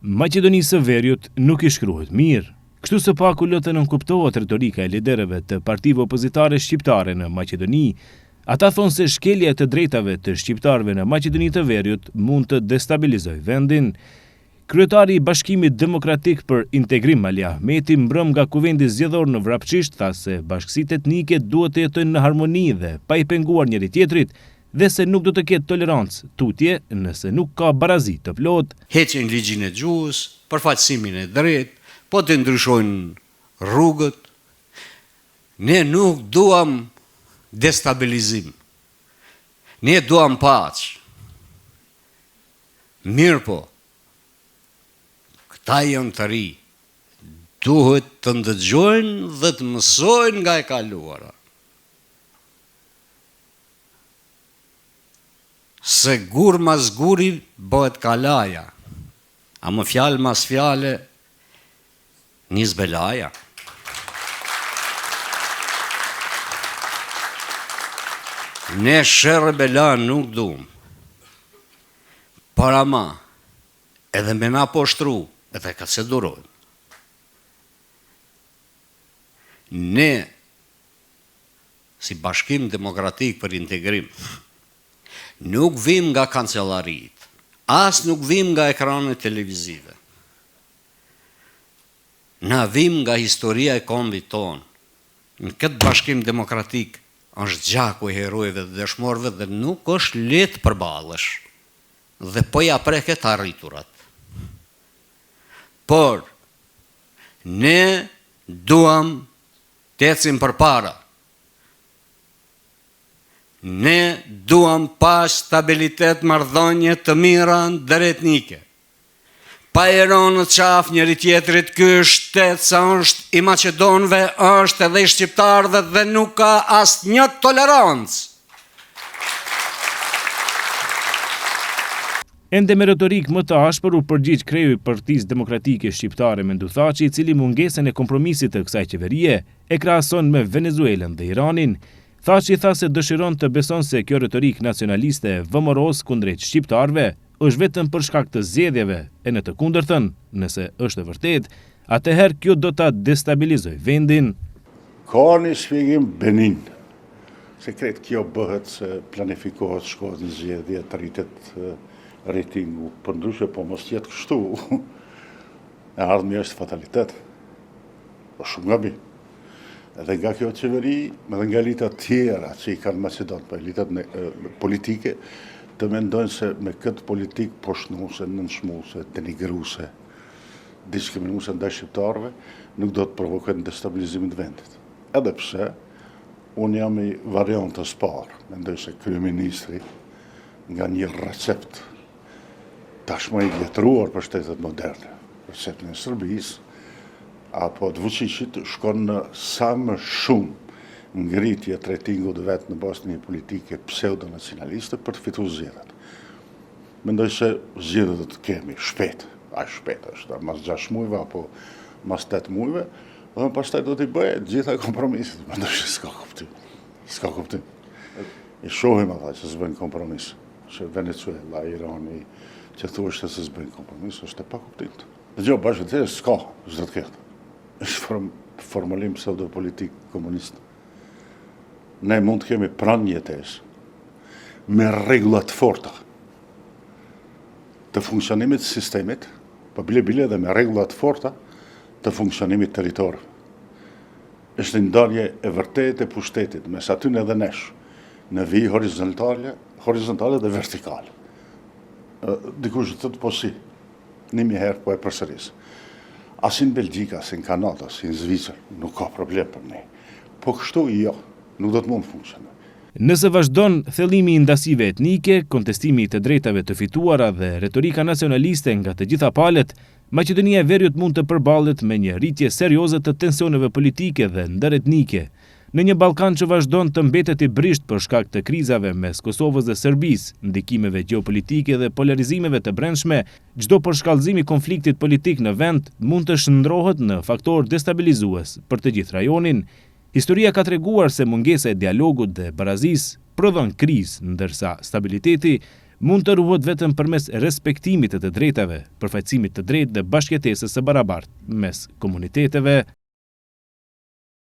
Maqedonisë së Veriut nuk I shkruhet mirë. Kështu së paku lë të nënkuptohet retorika e liderëve të partive opozitare shqiptare në Maqedoni. Ata thonë se shkelja e të drejtave të shqiptarëve në Maqedoni të Veriut mund të destabilizojë vendin. Kryetari I Bashkimit Demokratik për Integrim Ali Ahmeti mbrëm nga kuvendi zgjedhor në Vrapçisht tha se bashkësitë etnike duhet të jetojnë në harmoni dhe pa I penguar njëri tjetrit, dhe se nuk do të ketë tolerancë tutje nëse nuk ka barazi të plotë. Heqin ligjin e gjuhës, përfaqësimin e drejtë, po të ndryshojnë rrugët. Ne nuk duam destabilizim. Ne duam paqë. Mirë po, këta janë të ri, duhet të ndëgjojnë dhe të mësojnë nga e kaluara. Se gur mas guri bëhet kalaja, a më fjalë mas fjale nis belaja. Ne sherrë bela nuk duam, para ma, edhe me na poshtru, edhe ka se durojnë. Ne, si Bashkim Demokratik për Integrim, nuk vim nga kancelarit, as nuk vim nga ekranet televizive. Na vim nga historia e kombit tonë. Në këtë Bashkim Demokratik është gjaku I herojve dhe dëshmorëve dhe nuk është lehtë përballësh. Dhe po ja preket arriturat. Por ne duam të ecim përpara. Ne duam pa stabilitet marrëdhënie të mira ndëretnike. Pa eronë qaf njëri tjetrit, ky shtet sa është I Maqedonëve, është edhe I shqiptarëve dhe nuk ka asnjë tolerancë. Ende me retorik më të ashpër u përgjigj kreu I Partisë Demokratike Shqiptare Menduthaçi, I cili mungesën e kompromisit të kësaj qeverie e krahason me Venezuelën dhe Iranin. Thaçi tha se dëshiron të beson se kjo retorik nacionaliste vëmëros kundrejt shqiptarëve është vetëm për shkak të zgjedhjeve, e në të kundërtën, nëse është e vërtet, atëherë kjo do ta destabilizojë vendin. Ka një shpjegim benin, se kretë kjo bëhet se planifikohet shkohet në zgjedhje të rritet rejtingu, për ndryshe po mos jetë kështu, e ardhmi është fatalitet, po shumë gabi. Edhe nga kjo qeveri, edhe nga elitat tjera që I kanë Maqedon, po elitat politike, të mendojnë se me këtë politik poshtnuese, nënshmuese, denigruese, diskriminuese ndaj shqiptarëve, nuk do të provokojnë destabilizimin të vendit. Edhe pse, unë jam I variantës parë, mendoj se kryeministri nga një recept tashmë I vjetruar për shtetet moderne, receptën e Serbisë, apo të Vučićit shkon në sa më shumë ngritje të rejtingut vetë në bazë një politike pseudo-nacionaliste për të fituar zgjedhjet. Mendoj se zgjedhjet do të kemi shpejt, shpejt është, mas 6 muajve apo mas 8 muajve, dhe pastaj do t'i bëjë gjitha kompromisit. Mendoj se s'ka kuptim. S'ka kuptim. I shohim ata që s'bëjnë kompromis, që Venezuela, Irani, që thuashtë se s'bëjnë kompromis, është e pa kuptim. Dhe bashkë të s'ka, s'do të ketë. është formulim pseudopolitik komunist. Ne mund të kemi pranë një jetesë me rregullat forta të funksionimit të sistemit, po bile dhe me rregullat forta të funksionimit territor. Është një ndarje e vërtetë e pushtetit mes atyne dhe nesh, në vijë horizontale dhe vertikale. Dikush thotë po si, 1000 herë po e përsëris. As në Belgjika, as në Kanada, as në Zvicër, nuk ka problem për ne. Po kështu jo, nuk do të mund funksionoj. Nëse vazhdon thellimi I ndasive etnike, kontestimi I të drejtave të fituara dhe retorika nacionaliste nga të gjitha palët, Maqedonia e Veriut mund të përballet me një rritje serioze të tensioneve politike dhe ndëretnike. Në një Ballkan që vazhdon të mbetet I brisht për shkak të krizave mes Kosovës dhe Serbisë, ndikimeve gjeopolitike dhe polarizimeve të brendshme, çdo përshkallëzim I konfliktit politik në vend mund të shndrohet në faktor destabilizues për të gjithë rajonin. Historia ka treguar se mungesa e dialogut dhe barazisë prodhon krizë, ndërsa stabiliteti mund të ruhet vetëm përmes respektimit të drejtave, përfaqësimit të drejtë dhe bashkëjetesës së barabartë mes komuniteteve,